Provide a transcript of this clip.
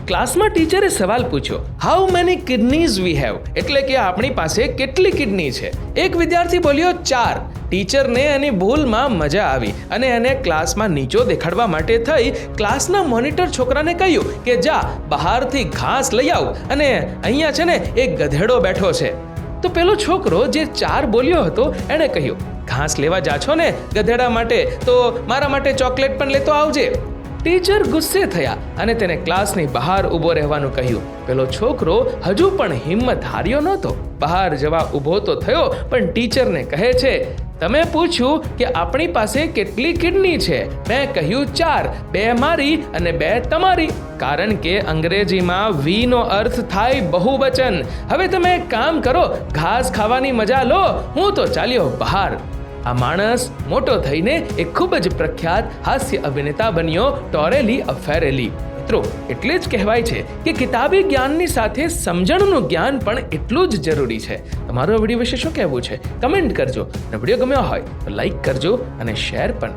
ક્લાસમાં ટીચરે સવાલ પૂછ્યો, how many kidneys we have, એટલે કે આપણી પાસે કેટલી કિડની છે? એક વિદ્યાર્થી બોલ્યો 4. ટીચરને એની ભૂલમાં મજા આવી અને એને ક્લાસમાં નીચો દેખાડવા માટે થઈ ક્લાસના મોનિટર છોકરાને કહ્યું કે જા બહારથી ઘાસ લઈ આવ, અને અહીંયા છે ને એક ગધેડો બેઠો છે. તો પેલો છોકરો જે 4 બોલ્યો હતો એણે કહ્યું, ઘાસ લેવા જા છો ને ગધેડા માટે, તો મારા માટે ચોકલેટ પણ લેતો આવજે. ટીચર ગુસ્સે થયા અને તેને ક્લાસની બહાર ઊભો રહેવાનું કહ્યું. પેલો છોકરો હજુ પણ હિંમત હાર્યો નહોતો. બહાર જવા ઊભો તો થયો, પણ ટીચરને કહે છે, તમે પૂછ્યું કે આપણી પાસે કેટલી કિડની છે? મેં કહ્યું 4, 2 મારી અને 2 તમારી. કારણ કે અંગ્રેજીમાં વી નો અર્થ થાય બહુવચન. હવે તમે એક કામ કરો, ઘાસ ખાવાની મજા લો, હું તો ચાલ્યો બહાર. આ માણસ મોટો થઈને એક ખૂબ જ પ્રખ્યાત હાસ્ય અભિનેતા બન્યો, ટોરેલી અફેરેલી. મિત્રો, એટલે જ કહેવાય છે કે કિતાબી જ્ઞાનની સાથે સમજણનું જ્ઞાન પણ એટલું જ જરૂરી છે. તમારો વિડીયો વિશે શું કહેવું છે? કમેન્ટ કરજો. અને વિડીયો ગમ્યો હોય તો લાઈક કરજો અને શેર પણ.